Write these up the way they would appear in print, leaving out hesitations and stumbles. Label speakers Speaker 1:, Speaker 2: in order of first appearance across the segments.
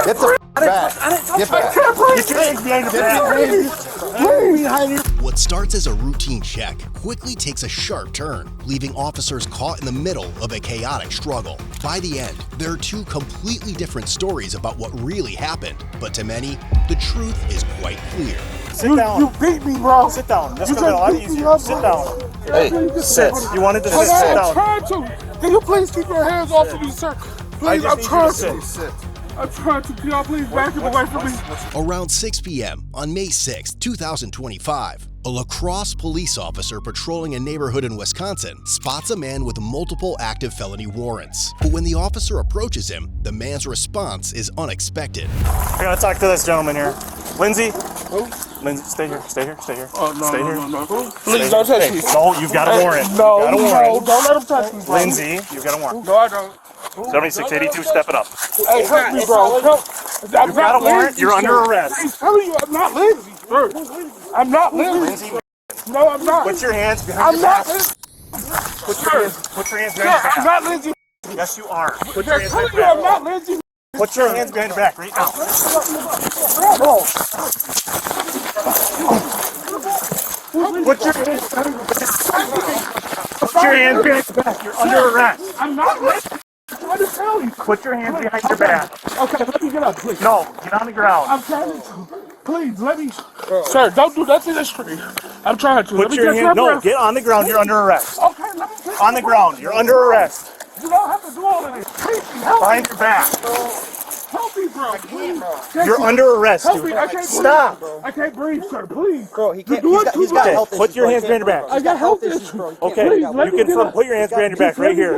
Speaker 1: Get the back. Get back. Get your hands behind your back.
Speaker 2: What starts as a routine check quickly takes a sharp turn, leaving officers caught in the middle of a chaotic struggle. By the end, there are two completely different stories about what really happened, but to many, the truth is quite clear.
Speaker 3: Sit down.
Speaker 4: You beat me, bro.
Speaker 3: Sit down. This is a lot easier. Sit down.
Speaker 1: Hey, sit.
Speaker 3: You wanted to sit
Speaker 4: I'm
Speaker 3: down.
Speaker 4: trying to. Can you please keep your hands off of me, sir? Please, I'm trying to. I'm trying to. Can y'all please back him away from me?
Speaker 2: Around 6 p.m. on May 6, 2025, a La Crosse police officer patrolling a neighborhood in Wisconsin spots a man with multiple active felony warrants. But when the officer approaches him, the man's response is unexpected.
Speaker 3: I gotta talk to this gentleman here. Lindsay. Lindsay, stay here. Stay here. Stay here.
Speaker 4: Oh, no,
Speaker 3: stay
Speaker 4: no,
Speaker 3: here.
Speaker 4: no, no. Please don't touch me.
Speaker 3: No, you've got a warrant.
Speaker 4: No,
Speaker 3: got a
Speaker 4: no,
Speaker 3: warrant.
Speaker 4: don't let him touch me, bro.
Speaker 3: Lindsay, you've got a warrant.
Speaker 4: No, I don't.
Speaker 3: 7682, step it up.
Speaker 4: Hey, help me, bro. Help.
Speaker 3: You've got a warrant. You're under arrest.
Speaker 4: He's telling you I'm not Lindsay, sir. I'm not Lindsay. No, I'm not.
Speaker 3: Put your hands behind
Speaker 4: I'm
Speaker 3: your
Speaker 4: not
Speaker 3: back.
Speaker 4: Lindsay.
Speaker 3: Put your hands behind your
Speaker 4: I'm
Speaker 3: back.
Speaker 4: not Lindsay.
Speaker 3: Yes, you are. Put your
Speaker 4: They're
Speaker 3: hands
Speaker 4: telling
Speaker 3: behind
Speaker 4: you
Speaker 3: your
Speaker 4: I'm
Speaker 3: back.
Speaker 4: not Lindsay.
Speaker 3: Put your hands behind your back right now.
Speaker 4: No.
Speaker 3: Put your hands behind your back. You're under arrest.
Speaker 4: I'm not Lindsay. What is telling you?
Speaker 3: Put your hands behind your back.
Speaker 4: Okay, let me get up, please.
Speaker 3: No, get on the ground.
Speaker 4: I'm trying to. Please, let me. Sir, don't do nothing that's free. I'm trying to. Let
Speaker 3: Put
Speaker 4: me
Speaker 3: your
Speaker 4: get my
Speaker 3: hands. No,
Speaker 4: breath.
Speaker 3: get on the ground. You're under arrest.
Speaker 4: Okay, let me get
Speaker 3: On the ground. You're under arrest.
Speaker 4: You don't have to do all of this. Please, help me.
Speaker 3: Behind your back.
Speaker 4: Help me, bro. Please.
Speaker 3: You're under arrest,
Speaker 4: Help me.
Speaker 3: dude.
Speaker 4: I can't
Speaker 3: Stop.
Speaker 4: breathe. I can't breathe, sir. Please.
Speaker 1: Bro, he can't.
Speaker 4: You're doing too
Speaker 1: He's got
Speaker 4: much.
Speaker 1: health issues.
Speaker 3: Put your
Speaker 1: bro.
Speaker 3: hands behind your back.
Speaker 4: I got health issues.
Speaker 3: Okay,
Speaker 4: Please, let
Speaker 3: you
Speaker 4: me
Speaker 3: can
Speaker 4: get up.
Speaker 3: put your hands behind your back right here.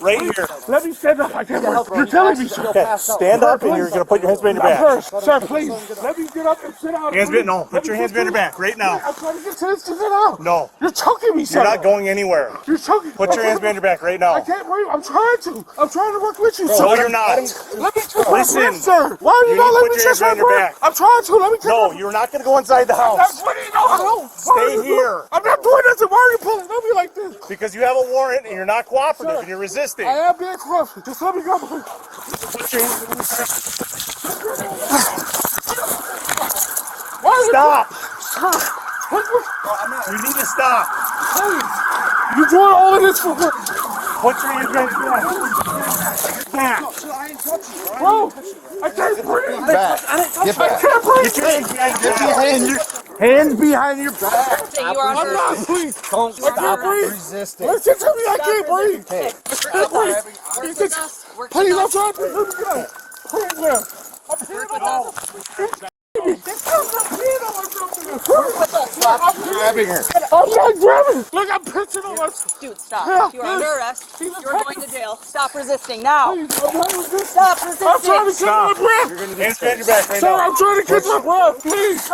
Speaker 3: Right here.
Speaker 4: Let me stand up. I can't breathe. You're telling me, sir.
Speaker 3: Okay, stand up and you're gonna put your hands behind your back.
Speaker 4: First, sir, please. Let me get up and sit down.
Speaker 3: Hands
Speaker 4: please.
Speaker 3: behind. No, put your hands behind your back right now.
Speaker 4: I'm trying to get to this to sit down.
Speaker 3: No,
Speaker 4: You're choking me, sir.
Speaker 3: you're not going anywhere.
Speaker 4: You're choking.
Speaker 3: Put your hands behind your back right
Speaker 4: I
Speaker 3: now.
Speaker 4: can't breathe. I'm trying to. I'm trying to work with you, sir.
Speaker 3: No, you're not.
Speaker 4: Let me catch my
Speaker 3: Listen.
Speaker 4: breath, sir. Why are you
Speaker 3: You
Speaker 4: not
Speaker 3: need to
Speaker 4: letting
Speaker 3: put
Speaker 4: me
Speaker 3: your
Speaker 4: catch my
Speaker 3: hands behind your
Speaker 4: breath?
Speaker 3: back.
Speaker 4: I'm trying to. Let me catch
Speaker 3: No,
Speaker 4: my
Speaker 3: you're not gonna go inside the house
Speaker 4: What do you know? Why
Speaker 3: Stay
Speaker 4: are you
Speaker 3: here.
Speaker 4: doing- I'm not doing nothing. Why are you pulling on me like this?
Speaker 3: because you have a warrant and you're not cooperative
Speaker 4: Sir,
Speaker 3: and you're resisting.
Speaker 4: I am being corrupt. Just let me go.
Speaker 3: Put your hands behind your back.
Speaker 4: Why are you
Speaker 3: Stop.
Speaker 4: What?
Speaker 3: You need to stop.
Speaker 4: You doing all of this for what?
Speaker 3: Put your hands behind your back. Back.
Speaker 4: Bro, I can't breathe.
Speaker 1: Back. Get
Speaker 4: I
Speaker 1: back.
Speaker 4: can't breathe.
Speaker 3: Get your hands behind your back.
Speaker 1: Hands behind your back.
Speaker 5: You are
Speaker 4: I'm
Speaker 5: under
Speaker 4: not
Speaker 5: arrest.
Speaker 4: breathing.
Speaker 1: Don't
Speaker 4: I can't
Speaker 1: stop
Speaker 4: breathe.
Speaker 1: resisting.
Speaker 4: Listen to me. I can't breathe.
Speaker 1: Hey,
Speaker 4: I can't breathe.
Speaker 5: Work with us. Work
Speaker 4: Please,
Speaker 5: with
Speaker 4: I'm
Speaker 5: us.
Speaker 4: trying to breathe. Please, man. I'm
Speaker 5: Work with us.
Speaker 4: I'm
Speaker 1: grabbing her.
Speaker 4: I'm not grabbing. Look, I'm pitching on myself.
Speaker 5: Dude, stop.
Speaker 4: Yeah,
Speaker 5: You're under arrest.
Speaker 4: Please,
Speaker 5: You're going to jail. Stop resisting now.
Speaker 4: Please, I'm trying to resist.
Speaker 5: Stop
Speaker 4: I'm trying to
Speaker 5: resisting.
Speaker 4: catch my breath.
Speaker 3: Hands behind your back right
Speaker 4: Sir,
Speaker 3: now.
Speaker 4: I'm trying to catch my breath. Please.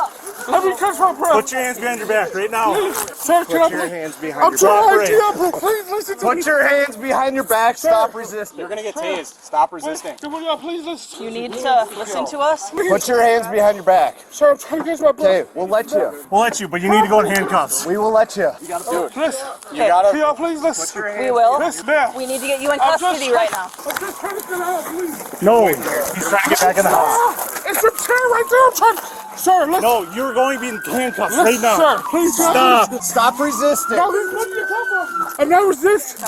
Speaker 4: Let me catch my breath.
Speaker 3: Put your hands behind your back right now.
Speaker 4: Sir, can I
Speaker 1: Put your
Speaker 4: please?
Speaker 1: hands behind
Speaker 4: I'm
Speaker 1: your
Speaker 4: trying
Speaker 1: back.
Speaker 4: to get up. Please listen to me.
Speaker 1: Put your hands behind your back. Stop resisting.
Speaker 6: You're gonna get tased. Stop resisting.
Speaker 4: Will y'all please listen?
Speaker 5: You need to listen to us.
Speaker 1: Put your hands behind your back.
Speaker 4: Sir, I'm trying to catch my breath.
Speaker 1: Okay, we'll let you.
Speaker 3: We'll let you, but you need to go in handcuffs.
Speaker 1: We will let you.
Speaker 4: Listen.
Speaker 5: Okay.
Speaker 4: Can y'all please listen?
Speaker 5: We will.
Speaker 4: Listen, ma'am.
Speaker 5: We need to get you in
Speaker 4: I'm just
Speaker 5: custody right now.
Speaker 4: I'm just trying to get out, please.
Speaker 3: No, he's trying to get back in the house.
Speaker 4: It's a chair right there. I'm trying to... Sir, listen.
Speaker 3: No, you're going to be in handcuffs
Speaker 4: Listen,
Speaker 3: right now.
Speaker 4: sir, please
Speaker 3: Stop.
Speaker 1: Stop resisting.
Speaker 4: No, he's putting your cover. I'm not resisting.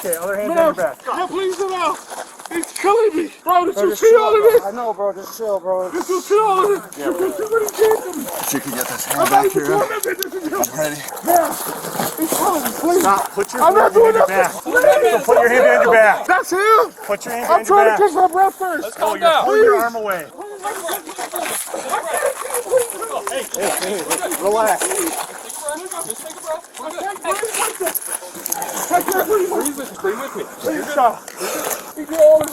Speaker 3: Okay, other hand
Speaker 4: No,
Speaker 3: behind your back.
Speaker 4: no, please sit down. He's killing me. Bro, did you see all of this?
Speaker 1: I know, bro. Just chill, bro.
Speaker 4: Did you see all of this? You can see what he did to me.
Speaker 1: You can get this
Speaker 4: I'm
Speaker 1: hand
Speaker 4: not
Speaker 1: back
Speaker 4: even
Speaker 1: here.
Speaker 4: doing nothing. This is him.
Speaker 1: Ready?
Speaker 4: Yeah. He's killing me, please.
Speaker 3: Stop. Put your
Speaker 4: I'm not
Speaker 3: hand
Speaker 4: doing
Speaker 3: behind your
Speaker 4: nothing.
Speaker 3: back.
Speaker 4: Please.
Speaker 3: Put your hand behind your back.
Speaker 4: That's him.
Speaker 3: Put your hand
Speaker 4: I'm
Speaker 3: behind your
Speaker 4: trying to
Speaker 3: back.
Speaker 4: catch my breath first.
Speaker 3: Oh, you're pulling your arm away.
Speaker 1: Relax.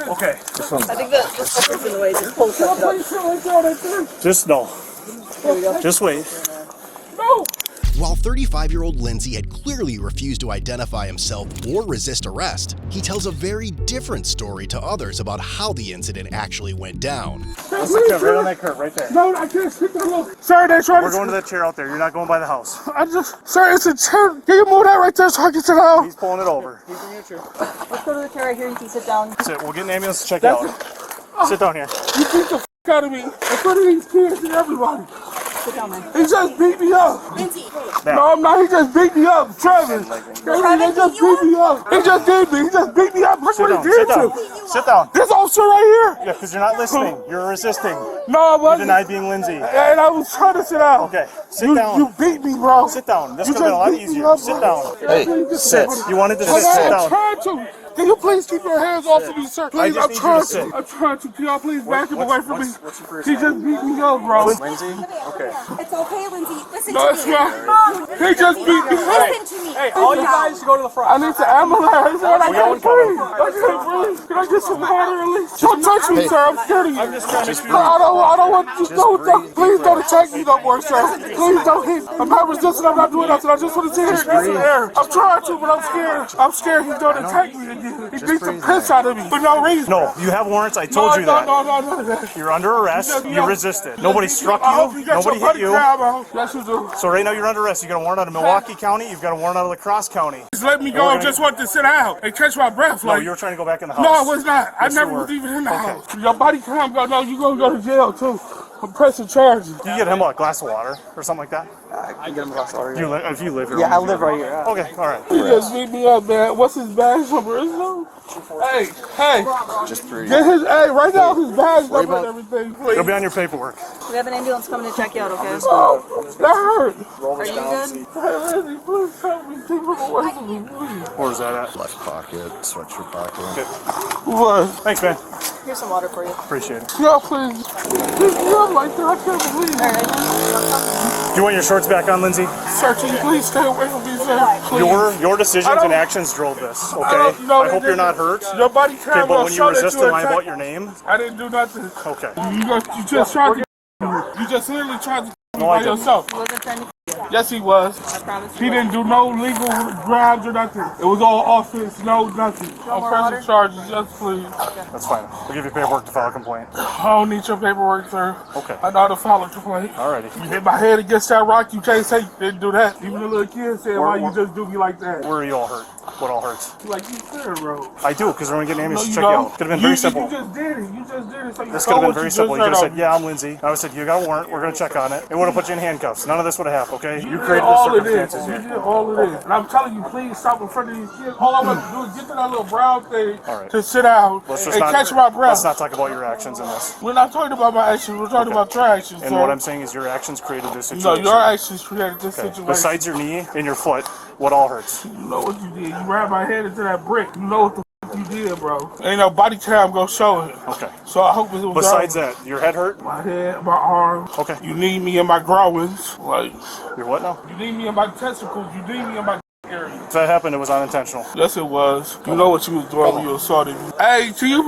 Speaker 3: Okay.
Speaker 5: I think the sucker's in the way. Just pull it up.
Speaker 3: Just no. Just wait.
Speaker 4: No.
Speaker 2: While 35-year-old Lindsay had clearly refused to identify himself or resist arrest, he tells a very different story to others about how the incident actually went down.
Speaker 3: Right on that curb, right there.
Speaker 4: No, I can't sit there. Look. Sir, they're trying
Speaker 3: We're
Speaker 4: to...
Speaker 3: going to that chair out there. You're not going by the house.
Speaker 4: Sir, it's a chair. Can you move that right there so I can sit down?
Speaker 3: He's pulling it over.
Speaker 5: Let's go to the chair right here. You can sit down.
Speaker 3: That's it. We'll get an ambulance to check you out. Sit down here.
Speaker 4: You beat the out of me in front of these kids and everybody.
Speaker 5: Sit down, man.
Speaker 4: He just beat me up.
Speaker 5: Lindsay.
Speaker 4: No, I'm not. He just beat me up. Travis. He just beat me up. He just did me. He just beat me up. Look
Speaker 3: Sit
Speaker 4: what
Speaker 3: down.
Speaker 4: he did
Speaker 3: Sit
Speaker 4: to
Speaker 3: down.
Speaker 4: me.
Speaker 3: Sit down.
Speaker 4: This officer right here.
Speaker 3: Yeah, because you're not listening. You're resisting.
Speaker 4: No, I
Speaker 3: You
Speaker 4: wasn't.
Speaker 3: denied being Lindsay.
Speaker 4: And I was trying to sit down.
Speaker 3: Okay, sit down.
Speaker 4: You beat me, bro.
Speaker 3: Sit down. This
Speaker 4: You
Speaker 3: could have been a lot
Speaker 4: just beat me
Speaker 3: easier.
Speaker 4: up,
Speaker 3: Sit
Speaker 4: bro.
Speaker 3: down.
Speaker 1: Hey, sit.
Speaker 3: You wanted to
Speaker 4: But
Speaker 3: sit
Speaker 4: I
Speaker 3: down.
Speaker 4: tried to. Can you please keep your hands off of me, sir? Please,
Speaker 3: just
Speaker 4: I'm
Speaker 3: need you to
Speaker 4: trying
Speaker 3: sit.
Speaker 4: to. I'm trying to. Can y'all please back him away from me?
Speaker 6: What's your first
Speaker 4: He
Speaker 6: name?
Speaker 4: just beat me up, bro.
Speaker 6: Lindsay? Okay.
Speaker 5: It's okay, Lindsay. Listen
Speaker 4: No,
Speaker 5: to
Speaker 4: it's
Speaker 5: me.
Speaker 4: not.
Speaker 5: Mom,
Speaker 4: He just beat me up.
Speaker 5: listen to me.
Speaker 6: Hey, all you guys go to the front.
Speaker 4: I need to ambulance. I
Speaker 3: got
Speaker 4: can't
Speaker 3: one coming.
Speaker 4: breathe. I can't breathe. Can I get some water at least? Don't touch me, sir. I'm scared of you.
Speaker 3: I'm just trying to
Speaker 4: I don't want you to don't. Please don't attack me no more, sir. Please don't hit. I'm not resisting. I'm not doing nothing. I just want to sit here and get some air. I'm trying to, but I'm scared. I'm scared he's going to attack me again. He beat the piss out of me for no reason.
Speaker 3: No, you have warrants. I told you that.
Speaker 4: No.
Speaker 3: You're under arrest. You resisted. Nobody struck
Speaker 4: I hope
Speaker 3: you.
Speaker 4: you got
Speaker 3: Nobody
Speaker 4: your
Speaker 3: hit you.
Speaker 4: cab out. Yes, you do.
Speaker 3: So right now you're under arrest. You got a warrant out of Milwaukee County. You've got a warrant out of La Crosse County.
Speaker 4: Just let me go. I just want to sit down and catch my breath.
Speaker 3: No,
Speaker 4: Like,
Speaker 3: you were trying to go back in the house.
Speaker 4: no, I was not. I
Speaker 3: Yes,
Speaker 4: never
Speaker 3: you were.
Speaker 4: was even in the house. Your body cam go, no, you gonna go to jail too. I'm pressing charges.
Speaker 3: You get him a glass of water or something like that.
Speaker 6: I get him a glass of water.
Speaker 3: You if you live here.
Speaker 6: Yeah, I live right here.
Speaker 3: Okay, all right.
Speaker 4: He just beat me up, man. What's his badge number? Is it? Hey,
Speaker 1: Just for you.
Speaker 4: get his, hey, right now his badge number and everything, please.
Speaker 3: It'll be on your paperwork.
Speaker 5: We have an ambulance coming to check you out, okay?
Speaker 4: Oh, that hurt.
Speaker 5: Are you good?
Speaker 4: Hey, Lindsay, please help me. Keep him away from me, please.
Speaker 3: Where's that at?
Speaker 1: Left pocket, sweatshirt pocket.
Speaker 3: Okay.
Speaker 4: What?
Speaker 3: Thanks, man.
Speaker 5: Here's some water for you.
Speaker 3: Appreciate it.
Speaker 4: Yeah, please. Beat me up like that. I can't believe it.
Speaker 3: You want your shorts back on, Lindsay?
Speaker 4: Sir, can you please stay away from me, sir? Please.
Speaker 3: Your decisions
Speaker 4: I don't-
Speaker 3: and actions drove this. Okay.
Speaker 4: don't know.
Speaker 3: I hope you're not hurt.
Speaker 4: Your body
Speaker 3: Okay,
Speaker 4: cam
Speaker 3: but
Speaker 4: will
Speaker 3: when you
Speaker 4: show that
Speaker 3: resisted
Speaker 4: you
Speaker 3: and I
Speaker 4: attacked.
Speaker 3: bought your name.
Speaker 4: I didn't do nothing.
Speaker 3: Okay.
Speaker 4: You just tried to. You just literally tried to
Speaker 3: No,
Speaker 4: by
Speaker 3: I didn't.
Speaker 4: yourself.
Speaker 5: He wasn't trying to.
Speaker 4: Yes, he was.
Speaker 5: I promise
Speaker 4: He
Speaker 5: you.
Speaker 4: didn't do no legal grabs or nothing. It was all offense, no nothing. I'm
Speaker 5: more water?
Speaker 4: pressing charges, yes, please.
Speaker 3: That's fine. We'll give you paperwork to file a complaint.
Speaker 4: I don't need your paperwork, sir.
Speaker 3: Okay.
Speaker 4: I know how to file a complaint.
Speaker 3: Alrighty.
Speaker 4: You hit my head against that rock, you can't say you didn't do that. Even the little kid said, why you just do me like that?
Speaker 3: Where are you all hurt? What all hurts?
Speaker 4: Like you said, bro.
Speaker 3: I do, because we're going to get an
Speaker 4: No,
Speaker 3: ambulance to
Speaker 4: you
Speaker 3: check you
Speaker 4: don't.
Speaker 3: out. Could have been very simple.
Speaker 4: You just did it. You just did it. So you
Speaker 3: This
Speaker 4: know
Speaker 3: could have been
Speaker 4: what
Speaker 3: very
Speaker 4: you
Speaker 3: simple.
Speaker 4: just
Speaker 3: You could have
Speaker 4: heard
Speaker 3: said, yeah, I'm Lindsay. I would have said, you got a warrant. We're going to check on it. It would have put you in handcuffs. None of this would have happened, okay? You created the
Speaker 4: all it is.
Speaker 3: circumstances
Speaker 4: You
Speaker 3: here.
Speaker 4: did all it is. And I'm telling you, please stop in front of these kids. All I want to do is get to that little brown thing
Speaker 3: All right.
Speaker 4: to sit down
Speaker 3: Let's
Speaker 4: and
Speaker 3: just not,
Speaker 4: catch my breath.
Speaker 3: let's not talk about your actions in this.
Speaker 4: We're not talking about my actions. We're talking about your actions,
Speaker 3: And
Speaker 4: sir.
Speaker 3: what I'm saying is your actions created this
Speaker 4: No,
Speaker 3: situation.
Speaker 4: your actions created this
Speaker 3: Okay.
Speaker 4: situation.
Speaker 3: Besides your knee and your foot, what all hurts?
Speaker 4: You know what you did. You rammed my head into that brick. You know what the you did, bro. Ain't no body cam gonna show it.
Speaker 3: Okay.
Speaker 4: So I hope it was
Speaker 3: Besides
Speaker 4: over.
Speaker 3: that, your head hurt?
Speaker 4: My head, my arms.
Speaker 3: Okay.
Speaker 4: You need me in my growings. Like,
Speaker 3: Your what now?
Speaker 4: you need me in my testicles. You need me in my area.
Speaker 3: If that happened, it was unintentional.
Speaker 4: Yes, it was. You know what you was doing when you assaulted me. Hey, can you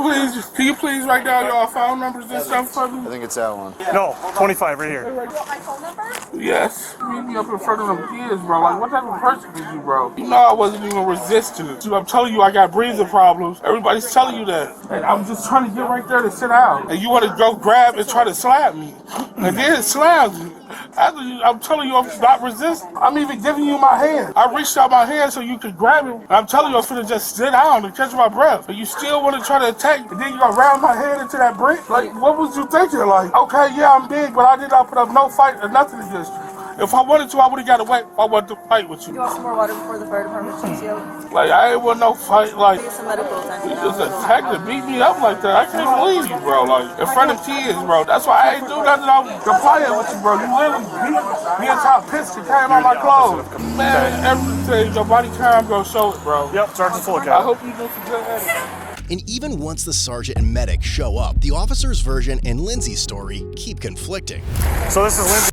Speaker 4: please write down your phone numbers and stuff for
Speaker 1: I
Speaker 4: me?
Speaker 1: think it's that one.
Speaker 3: No, 25 right here.
Speaker 5: You want my phone number?
Speaker 4: Yes. Meet me up in front of them kids, bro. Like, what type of person is you, bro? You know I wasn't even resisting it. I'm telling you I got breathing problems. Everybody's telling you that. And I'm just trying to get right there to sit down. And you want to go grab and try to slap me. And then slam me. After you, I'm telling you, I'm not resisting. I'm even giving you my hand. I reached out my hand so you could grab it. I'm telling you, I'm finna just sit down and catch my breath. But you still want to try to attack, and then you gonna ram my head into that brick? Like, what was you thinking? Like, okay, yeah, I'm big, but I did not put up no fight or nothing against you. If I wanted to, I would have got away. I wanted to fight with
Speaker 5: You
Speaker 4: you.
Speaker 5: want some more water before the fire department checks you out?
Speaker 4: Like, I ain't want no fight. Like,
Speaker 5: Get some medical attention.
Speaker 4: you just attacked and beat me up like that. I can't believe you, bro. Like, in front of kids, bro. That's why I ain't do nothing. I'm compliant with you, bro. You literally beat me until I pissed and came out my clothes. Man, everything, your body cam gonna show it, bro.
Speaker 3: Yep, Sergeant
Speaker 4: I
Speaker 3: Fullicott.
Speaker 4: hope you do some good editing.
Speaker 2: And even once the sergeant and medic show up, the officer's version and Lindsay's story keep conflicting.
Speaker 3: So this is Lindsay.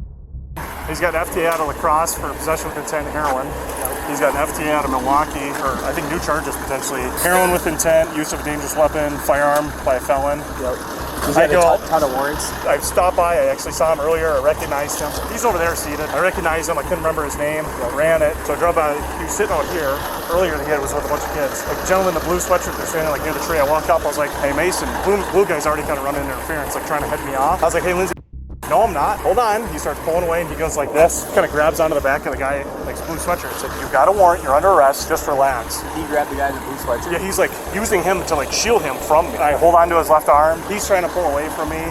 Speaker 3: He's got an FTA out of La Crosse for possession with intent heroin. He's got an FTA out of Milwaukee for, I think, new charges potentially. Heroin with intent, use of a dangerous weapon, firearm by a felon.
Speaker 6: Yep. He's got a ton of warrants.
Speaker 3: I stopped by, I actually saw him earlier, I recognized him. He's over there seated. I recognized him, I couldn't remember his name. I ran it. So I drove by, he was sitting out here. Earlier the kid was with a bunch of kids. Like, a gentleman in the blue sweatshirt, they're standing like near the tree. I walked up, I was like, hey Mason, blue guy's already kind of running interference, like trying to head me off. I was like, hey Lindsay, No, I'm not. Hold on. He starts pulling away and he goes like this. Kind of grabs onto the back of the guy, like blue sweatshirt, and said, "You've got a warrant. You're under arrest. Just relax."
Speaker 6: He grabbed the guy in the blue sweatshirt.
Speaker 3: Yeah, he's like using him to like shield him from me. I hold on to his left arm. He's trying to pull away from me.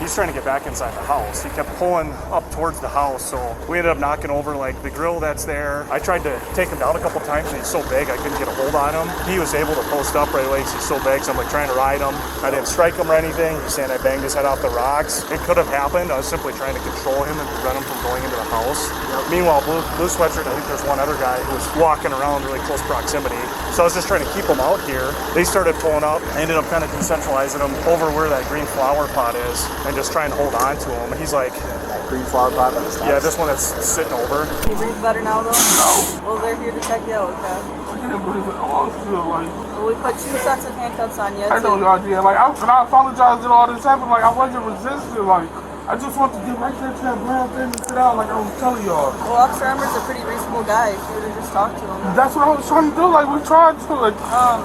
Speaker 3: He's trying to get back inside the house. He kept pulling up towards the house, so we ended up knocking over like the grill that's there. I tried to take him down a couple times and he's so big I couldn't get a hold on him. He was able to post up right away because he's so big, so I'm like trying to ride him. I didn't strike him or anything. He's saying I banged his head off the rocks. It could have happened. I was simply trying to control him and prevent him from going into the house. Meanwhile, blue sweatshirt, I think there's one other guy who was walking around really close proximity. So I was just trying to keep him out here. They started pulling up. I ended up kind of decentralizing him over where that green flower pot is and just trying to hold on to him. He's like,
Speaker 6: That green flower pot on the steps.
Speaker 3: yeah, this one that's sitting over.
Speaker 5: Can you breathe better now, though?
Speaker 4: No.
Speaker 5: Well, they're here to check you out, okay?
Speaker 4: I can't believe it. Oh, still, like,
Speaker 5: Well, we put 2 sets of handcuffs on you.
Speaker 4: I know y'all did. Like, and I apologize that all this happened. Like, I wasn't resisting. Like, I just want to get right there to that brown thing and sit down, like I was telling y'all.
Speaker 5: Well, Officer Armour's a pretty reasonable guy. If you would have just talked to him.
Speaker 4: That's what I was trying to do. Like, we tried to. Like,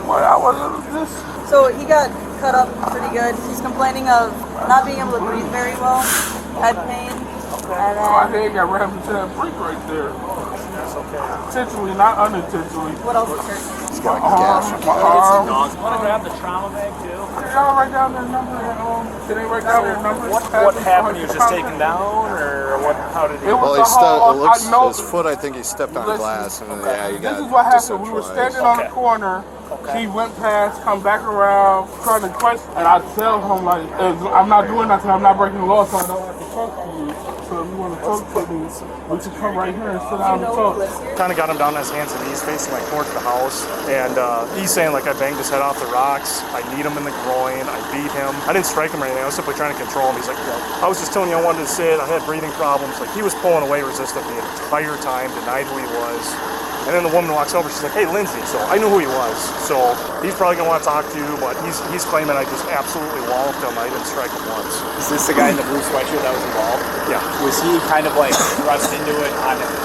Speaker 4: what I wasn't just.
Speaker 5: So he got cut up pretty good. He's complaining of not being able to breathe very well, head pain, and
Speaker 4: My
Speaker 5: then
Speaker 4: head got rammed into that brick right there. Intentionally, not unintentionally.
Speaker 5: what else is hurt?
Speaker 4: My arm.
Speaker 6: Want to grab the trauma bag too?
Speaker 4: Y'all write down their number. Did they write down their number?
Speaker 6: What happened? He was just taken down, or what? How did he?
Speaker 4: It
Speaker 1: Well,
Speaker 4: was the whole.
Speaker 1: it looks,
Speaker 4: I know.
Speaker 1: his foot, I think he stepped on glass, and yeah, he got
Speaker 4: This is what happened. We were
Speaker 1: decentralized.
Speaker 4: standing on the corner. He went past, come back around, trying to question, and I tell him like, I'm not doing nothing. I'm not breaking the law, so I don't have to talk to you. So if you want to talk to me, we should come right here and sit down and talk.
Speaker 3: Kind of got him down on his hands and knees, facing like towards the house, and he's saying like I banged his head off the rocks, I kneed him in the groin, I beat him. I didn't strike him or anything. I was simply trying to control him. He's like, I was just telling you I wanted to sit. I had breathing problems. Like he was pulling away, resistant the entire time, denied who he was. And then the woman walks over, she's like, "Hey, Lindsay." So I knew who he was. So he's probably gonna want to talk to you, but he's claiming I just absolutely walloped him. I didn't strike him once.
Speaker 6: Is this the guy in the blue sweatshirt that was involved?
Speaker 3: Yeah.
Speaker 6: Was he kind of like thrust into it?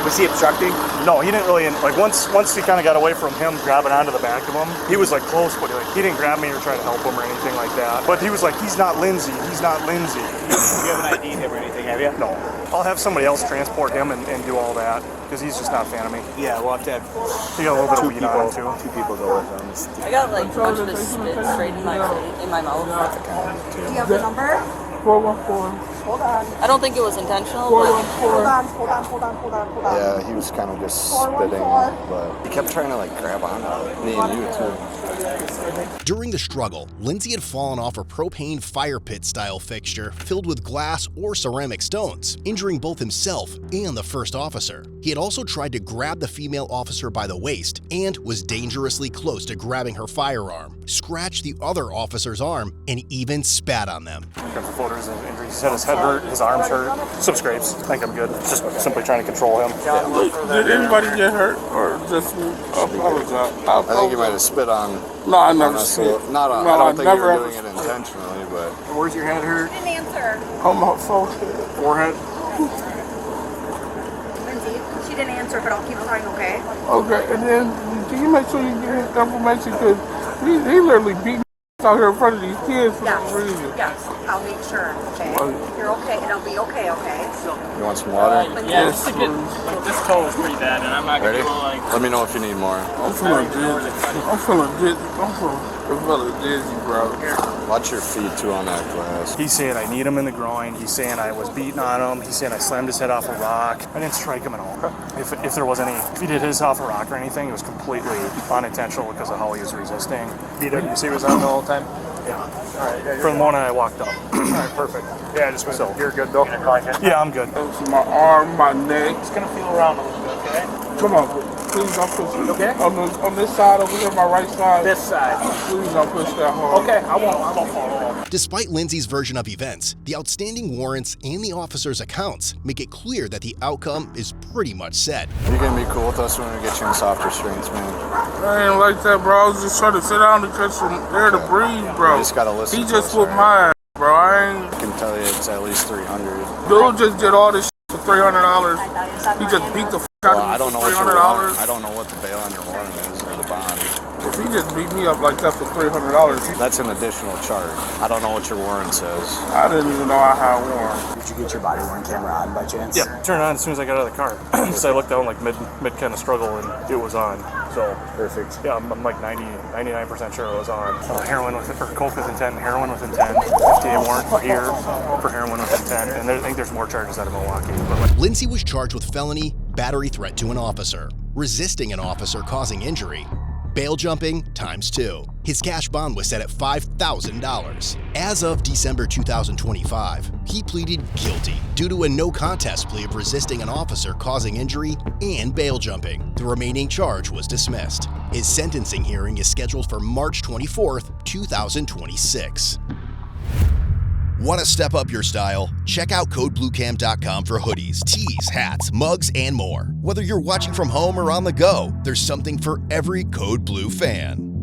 Speaker 6: Was he obstructing?
Speaker 3: No, he didn't really. Like once he kind of got away from him, grabbing onto the back of him, he was like close, but he didn't grab me or try to help him or anything like that. But he was like, "He's not Lindsay. He's not Lindsay."
Speaker 6: You haven't ID'd him or anything, have you?
Speaker 3: No, I'll have somebody else transport him and do all that because he's just not a fan of me.
Speaker 6: Yeah, we'll have to have
Speaker 3: He got a little bit of weed on him too.
Speaker 6: two people go with him.
Speaker 5: I got like a bunch of this spit straight in my mouth.
Speaker 7: Do you have the number?
Speaker 4: 414.
Speaker 7: Hold on.
Speaker 5: I don't think it was intentional, but
Speaker 7: Hold on, hold on, hold on, hold on, hold on.
Speaker 1: Yeah, he was kind of just spitting, but he kept trying to like grab onto it. Me and you too.
Speaker 2: During the struggle, Lindsay had fallen off a propane fire pit style fixture filled with glass or ceramic stones, injuring both himself and the first officer. He had also tried to grab the female officer by the waist and was dangerously close to grabbing her firearm, scratched the other officer's arm, and even spat on them.
Speaker 3: Got the photos and injuries. He said his head hurt, his arms hurt, some scrapes. I think I'm good. Just simply trying to control him.
Speaker 4: Did anybody get hurt or just me? I apologize.
Speaker 1: I think he might have spit on.
Speaker 4: No, I never
Speaker 1: us.
Speaker 4: spit.
Speaker 1: Not on.
Speaker 4: No,
Speaker 1: I
Speaker 4: I
Speaker 1: don't think you
Speaker 4: never
Speaker 1: were
Speaker 4: ever
Speaker 1: doing it intentionally, but
Speaker 6: Where's your head hurt?
Speaker 7: Didn't answer.
Speaker 4: On my forehead.
Speaker 3: Forehead.
Speaker 7: Lindsay, she didn't answer, but I'll keep trying, okay?
Speaker 4: Okay, and then can you make sure you get his information because he literally beat me out here in front of these kids for
Speaker 7: Yes.
Speaker 4: no reason.
Speaker 7: Yes, I'll make sure, okay? You're okay, and I'll be okay, okay?
Speaker 1: you want some water?
Speaker 6: Yeah, just to get this toe is pretty bad, and I'm not
Speaker 1: Ready?
Speaker 6: gonna like.
Speaker 1: Let me know if you need more.
Speaker 4: I'm feeling dizzy. I'm feeling dizzy, bro.
Speaker 1: Watch your feet too on that glass.
Speaker 3: He's saying I need him in the groin. He's saying I was beating on him. He's saying I slammed his head off a rock. I didn't strike him at all. If there was any, if he did his off a rock or anything, it was completely unintentional because of how he was resisting.
Speaker 6: BWC was on the whole time.
Speaker 3: Yeah.
Speaker 6: All right. Yeah,
Speaker 3: From the moment I walked up.
Speaker 6: all right, perfect. Yeah, just went.
Speaker 3: So-
Speaker 6: You're good though.
Speaker 3: Yeah, I'm good.
Speaker 4: It's my arm, my neck.
Speaker 6: Just gonna feel around a little bit, okay?
Speaker 4: Come on, please don't push it.
Speaker 6: Okay.
Speaker 4: On this side over here, my right side.
Speaker 6: This side.
Speaker 4: Please don't push that hard.
Speaker 6: Okay, I won't follow.
Speaker 2: Despite Lindsay's version of events, the outstanding warrants and the officer's accounts make it clear that the outcome is pretty much set.
Speaker 1: You gonna be cool with us when we get you in softer restraints, man?
Speaker 4: I ain't like that, bro. I was just trying to sit down and catch some air to breathe, bro.
Speaker 1: You just gotta listen
Speaker 4: He
Speaker 1: to
Speaker 4: just
Speaker 1: us,
Speaker 4: whooped
Speaker 1: alright?
Speaker 4: my ass, bro. I ain't.
Speaker 1: I can tell you it's at least 300.
Speaker 4: Dude just did all this shit for $300. He just beat the fuck out
Speaker 1: Well,
Speaker 4: of me
Speaker 1: I don't know
Speaker 4: for
Speaker 1: what your
Speaker 4: $300.
Speaker 1: warrant, I don't know what the bail on your warrant is or the bond.
Speaker 4: If he just beat me up like that for $300,
Speaker 1: That's an additional charge. I don't know what your warrant says.
Speaker 4: I didn't even know I had one.
Speaker 6: Did you get your body worn camera on by chance?
Speaker 3: Yeah, turned on as soon as I got out of the car. So I looked down like mid kind of struggle and it was on. So
Speaker 6: Perfect.
Speaker 3: yeah, I'm like 99% sure it was on. Heroin with or coke with intent, heroin with intent, FDA warrant for here for heroin with intent, and I think there's more charges out of Milwaukee. But like,
Speaker 2: Lindsay was charged with felony, battery threat to an officer, resisting an officer causing injury, bail jumping ×2. His cash bond was set at $5,000. As of December 2025, he pleaded guilty due to a no contest plea of resisting an officer causing injury and bail jumping. The remaining charge was dismissed. His sentencing hearing is scheduled for March 24th, 2026. Want to step up your style? Check out codebluecam.com for hoodies, tees, hats, mugs, and more. Whether you're watching from home or on the go, there's something for every Code Blue fan.